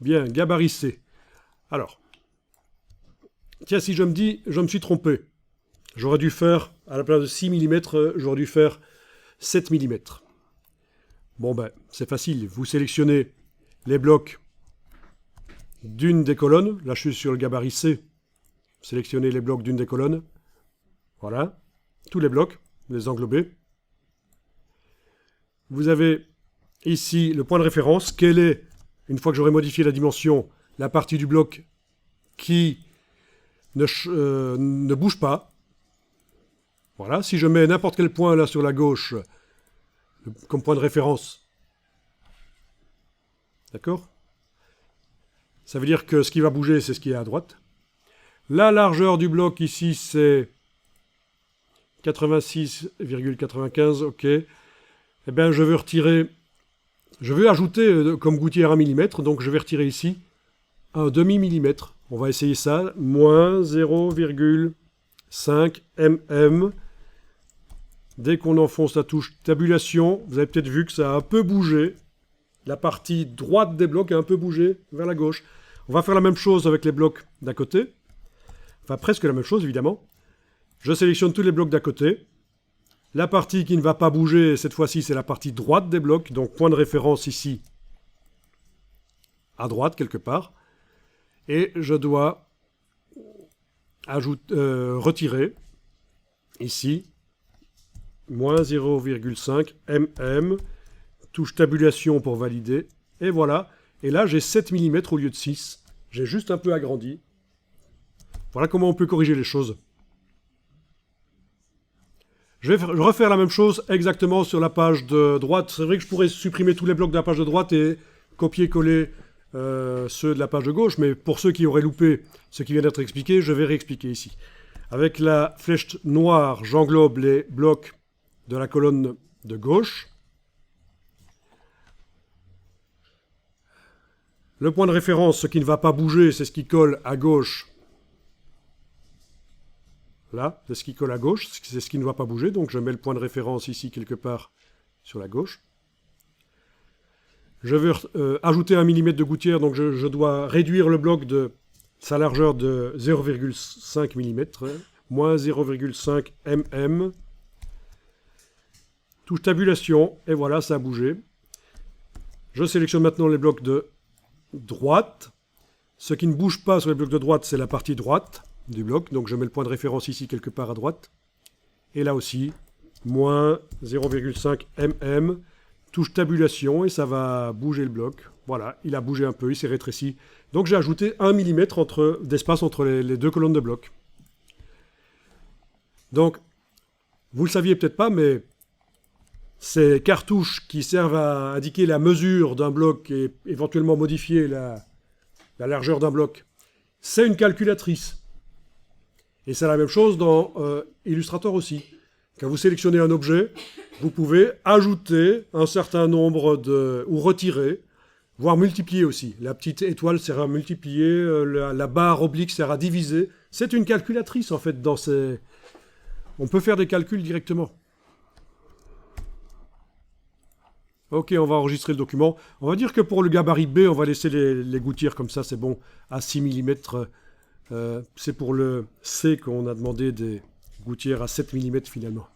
Bien, gabarit C. Alors, tiens, si je me dis, je me suis trompé. J'aurais dû faire, à la place de 6 mm, j'aurais dû faire 7 mm. Bon ben, c'est facile. Vous sélectionnez les blocs d'une des colonnes. Là, je suis sur le gabarit C. Sélectionnez les blocs d'une des colonnes. Voilà. Tous les blocs, les englobés. Vous avez ici le point de référence. Quelle est, une fois que j'aurai modifié la dimension, la partie du bloc qui ne bouge pas. Voilà. Si je mets n'importe quel point là sur la gauche comme point de référence, d'accord? Ça veut dire que ce qui va bouger, c'est ce qui est à droite. La largeur du bloc ici, c'est 86,95, ok. Eh bien, je veux retirer, je veux ajouter comme gouttière 1 mm, donc je vais retirer ici un demi-millimètre. On va essayer ça, moins 0,5 mm. Dès qu'on enfonce la touche tabulation, vous avez peut-être vu que ça a un peu bougé. La partie droite des blocs a un peu bougé vers la gauche. On va faire la même chose avec les blocs d'à côté. Enfin, presque la même chose, évidemment. Je sélectionne tous les blocs d'à côté. La partie qui ne va pas bouger, cette fois-ci, c'est la partie droite des blocs. Donc, point de référence ici, à droite, quelque part. Et je dois retirer, ici, moins 0,5 mm. Touche tabulation pour valider. Et voilà. Et là, j'ai 7 mm au lieu de 6. J'ai juste un peu agrandi. Voilà comment on peut corriger les choses. Je vais refaire la même chose exactement sur la page de droite. C'est vrai que je pourrais supprimer tous les blocs de la page de droite et copier-coller ceux de la page de gauche. Mais pour ceux qui auraient loupé ce qui vient d'être expliqué, je vais réexpliquer ici. Avec la flèche noire, j'englobe les blocs de la colonne de gauche. Le point de référence, ce qui ne va pas bouger, c'est ce qui colle à gauche. Là, c'est ce qui colle à gauche, c'est ce qui ne va pas bouger. Donc je mets le point de référence ici quelque part sur la gauche. Je veux ajouter 1 mm de gouttière, donc je dois réduire le bloc de sa largeur de 0,5 mm, moins 0,5 mm. Touche tabulation, et voilà, ça a bougé. Je sélectionne maintenant les blocs de droite. Ce qui ne bouge pas sur les blocs de droite, c'est la partie droite du bloc. Donc je mets le point de référence ici quelque part à droite. Et là aussi, moins 0,5 mm. Touche tabulation et ça va bouger le bloc. Voilà, il a bougé un peu, il s'est rétréci. Donc j'ai ajouté 1 mm d'espace entre les deux colonnes de blocs. Donc, vous ne le saviez peut-être pas, mais ces cartouches qui servent à indiquer la mesure d'un bloc et éventuellement modifier la largeur d'un bloc, c'est une calculatrice. Et c'est la même chose dans Illustrator aussi. Quand vous sélectionnez un objet, vous pouvez ajouter un certain nombre ou retirer, voire multiplier aussi. La petite étoile sert à multiplier, la barre oblique sert à diviser. C'est une calculatrice en fait dans ces... On peut faire des calculs directement. Ok, on va enregistrer le document. On va dire que pour le gabarit B, on va laisser les gouttières comme ça, c'est bon, à 6 mm. C'est pour le C qu'on a demandé des gouttières à 7 mm finalement.